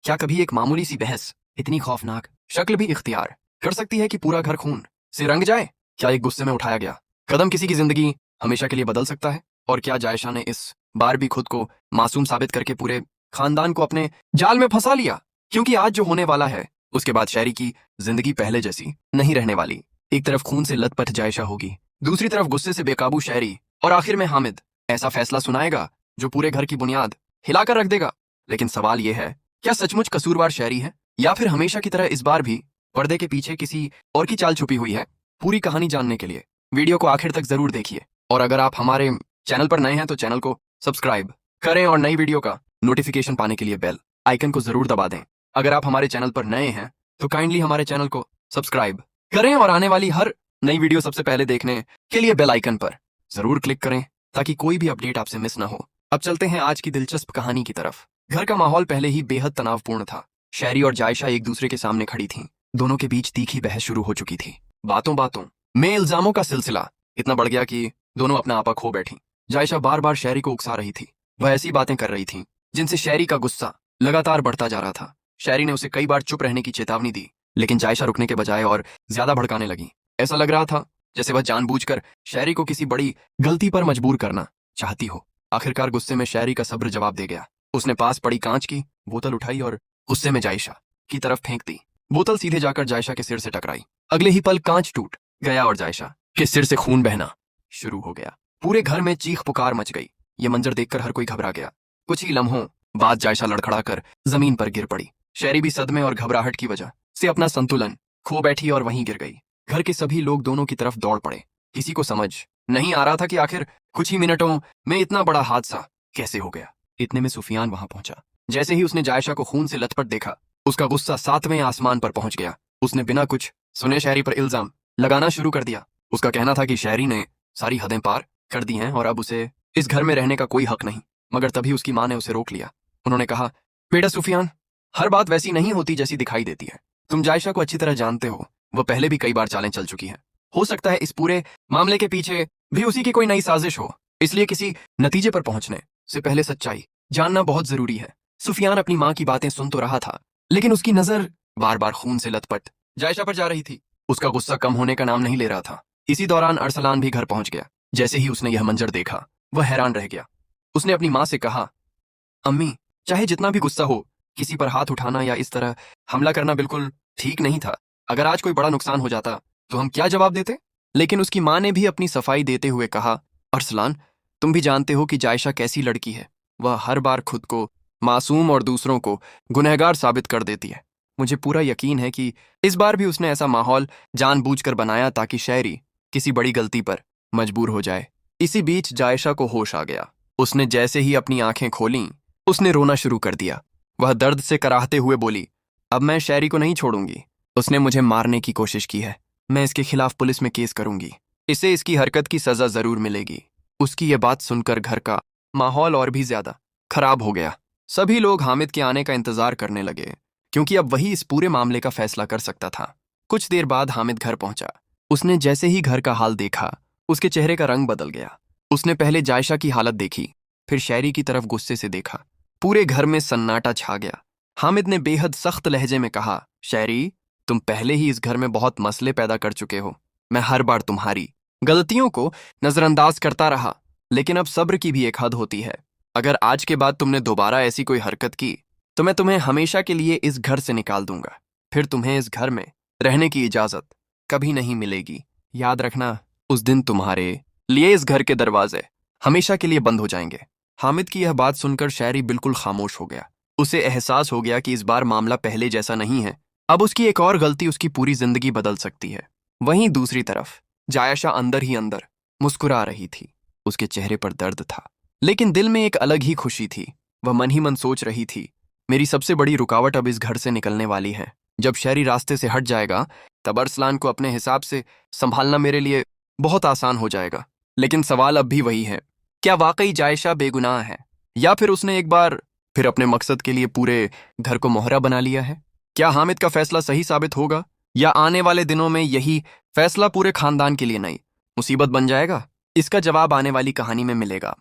क्या कभी एक मामूली सी बहस इतनी खौफनाक शक्ल भी इख्तियार कर सकती है कि पूरा घर खून से रंग जाए? क्या एक गुस्से में उठाया गया कदम किसी की जिंदगी हमेशा के लिए बदल सकता है? और क्या जायशा ने इस बार भी खुद को मासूम साबित करके पूरे खानदान को अपने जाल में फंसा लिया? क्योंकि आज जो होने वाला है उसके बाद शहरी की जिंदगी पहले जैसी नहीं रहने वाली। एक तरफ खून से लथपथ जायशा होगी, दूसरी तरफ गुस्से से बेकाबू शहरी, और आखिर में हामिद ऐसा फैसला सुनाएगा जो पूरे घर की बुनियाद हिलाकर रख देगा। लेकिन सवाल यह है, क्या सचमुच कसूरवार शहरी है, या फिर हमेशा की तरह इस बार भी पर्दे के पीछे किसी और की चाल छुपी हुई है? पूरी कहानी जानने के लिए वीडियो को आखिर तक जरूर देखिए। और अगर आप हमारे चैनल पर नए हैं तो चैनल को सब्सक्राइब करें और नई वीडियो का नोटिफिकेशन पाने के लिए बेल आइकन को जरूर दबा दें। अगर आप हमारे चैनल पर नए हैं तो काइंडली हमारे चैनल को सब्सक्राइब करें और आने वाली हर नई वीडियो सबसे पहले देखने के लिए बेल आइकन पर जरूर क्लिक करें ताकि कोई भी अपडेट आपसे मिस ना हो। अब चलते हैं आज की दिलचस्प कहानी की तरफ। घर का माहौल पहले ही बेहद तनावपूर्ण था। शहरी और जायशा एक दूसरे के सामने खड़ी थीं। दोनों के बीच तीखी बहस शुरू हो चुकी थी। बातों बातों में इल्जामों का सिलसिला इतना बढ़ गया कि दोनों अपना आपा खो बैठी। जायशा बार बार शहरी को उकसा रही थी। वह ऐसी बातें कर रही थी जिनसे शहरी का गुस्सा लगातार बढ़ता जा रहा था। शहरी ने उसे कई बार चुप रहने की चेतावनी दी, लेकिन जायशा रुकने के बजाय और ज्यादा भड़काने लगी। ऐसा लग रहा था जैसे वह जानबूझकर शहरी को किसी बड़ी गलती पर मजबूर करना चाहती हो। आखिरकार गुस्से में शहरी का सब्र जवाब दे गया। उसने पास पड़ी कांच की बोतल उठाई और गुस्से में जायशा की तरफ फेंक दी। बोतल सीधे जाकर जायशा के सिर से टकराई। अगले ही पल कांच टूट गया और जायशा के सिर से खून बहना शुरू हो गया। पूरे घर में चीख पुकार मच गई। ये मंजर देखकर हर कोई घबरा गया। कुछ ही लम्हों बाद जायशा लड़खड़ाकर जमीन पर गिर पड़ी। शहरी भी सदमे और घबराहट की वजह से अपना संतुलन खो बैठी और वहीं गिर गई। घर के सभी लोग दोनों की तरफ दौड़ पड़े। किसी को समझ नहीं आ रहा था कि आखिर कुछ ही मिनटों में इतना बड़ा हादसा कैसे हो गया। इतने में सुफियान वहां पहुंचा। जैसे ही उसने जायशा को खून से लथपथ देखा, उसका गुस्सा 7वें आसमान पर पहुंच गया। उसने बिना कुछ सुने शहरी पर इल्जाम लगाना शुरू कर दिया। उसका कहना था कि शहरी ने सारी हदें पार कर दी हैं और अब उसे इस घर में रहने का कोई हक नहीं। मगर तभी उसकी मां ने उसे रोक लिया। उन्होंने कहा, बेटा सुफियान, हर बात वैसी नहीं होती जैसी दिखाई देती है। तुम जायशा को अच्छी तरह जानते हो। वह पहले भी कई बार चालें चल चुकी हैं। हो सकता है इस पूरे मामले के पीछे भी उसी की कोई नई साजिश हो। इसलिए किसी नतीजे पर पहुंचने से पहले सच्चाई जानना बहुत जरूरी है। सुफियान अपनी मां की बातें सुन तो रहा था, लेकिन उसकी नजर बार बार खून से लथपथ जायशा पर जा रही थी। उसका गुस्सा कम होने का नाम नहीं ले रहा था। इसी दौरान अरसलान भी घर पहुंच गया। जैसे ही उसने यह मंजर देखा, वह हैरान रह गया। उसने अपनी मां से कहा, अम्मी, चाहे जितना भी गुस्सा हो, किसी पर हाथ उठाना या इस तरह हमला करना बिल्कुल ठीक नहीं था। अगर आज कोई बड़ा नुकसान हो जाता तो हम क्या जवाब देते? लेकिन उसकी मां ने भी अपनी सफाई देते हुए कहा, अरसलान, तुम भी जानते हो कि जायशा कैसी लड़की है। वह हर बार खुद को मासूम और दूसरों को गुनहगार साबित कर देती है। मुझे पूरा यकीन है कि इस बार भी उसने ऐसा माहौल जानबूझकर बनाया ताकि शहरी किसी बड़ी गलती पर मजबूर हो जाए। इसी बीच जायशा को होश आ गया। उसने जैसे ही अपनी आंखें खोलीं, उसने रोना शुरू कर दिया। वह दर्द से कराहते हुए बोली, अब मैं शहरी को नहीं छोड़ूंगी। उसने मुझे मारने की कोशिश की है। मैं इसके खिलाफ पुलिस में केस करूंगी। इसे इसकी हरकत की सजा जरूर मिलेगी। उसकी ये बात सुनकर घर का माहौल और भी ज्यादा खराब हो गया। सभी लोग हामिद के आने का इंतजार करने लगे, क्योंकि अब वही इस पूरे मामले का फैसला कर सकता था। कुछ देर बाद हामिद घर पहुंचा। उसने जैसे ही घर का हाल देखा, उसके चेहरे का रंग बदल गया। उसने पहले जायशा की हालत देखी, फिर शहरी की तरफ गुस्से से देखा। पूरे घर में सन्नाटा छा गया। हामिद ने बेहद सख्त लहजे में कहा, शहरी, तुम पहले ही इस घर में बहुत मसले पैदा कर चुके हो। मैं हर बार तुम्हारी गलतियों को नजरअंदाज करता रहा, लेकिन अब सब्र की भी एक हद होती है। अगर आज के बाद तुमने दोबारा ऐसी कोई हरकत की तो मैं तुम्हें हमेशा के लिए इस घर से निकाल दूंगा। फिर तुम्हें इस घर में रहने की इजाजत कभी नहीं मिलेगी। याद रखना, उस दिन तुम्हारे लिए इस घर के दरवाजे हमेशा के लिए बंद हो जाएंगे। हामिद की यह बात सुनकर शहरी बिल्कुल खामोश हो गया। उसे एहसास हो गया कि इस बार मामला पहले जैसा नहीं है। अब उसकी एक और गलती उसकी पूरी जिंदगी बदल सकती है। वहीं दूसरी तरफ जायशा अंदर ही अंदर मुस्कुरा रही थी। उसके चेहरे पर दर्द था, लेकिन दिल में एक अलग ही खुशी थी। वह मन ही मन सोच रही थी, मेरी सबसे बड़ी रुकावट अब इस घर से निकलने वाली है। जब शहरी रास्ते से हट जाएगा, तब अरसलान को अपने हिसाब से संभालना मेरे लिए बहुत आसान हो जाएगा। लेकिन सवाल अब भी वही है, क्या वाकई जायशा बेगुनाह है, या फिर उसने एक बार फिर अपने मकसद के लिए पूरे घर को मोहरा बना लिया है? क्या हामिद का फैसला सही साबित होगा, या आने वाले दिनों में यही फैसला पूरे खानदान के लिए नई मुसीबत बन जाएगा? इसका जवाब आने वाली कहानी में मिलेगा।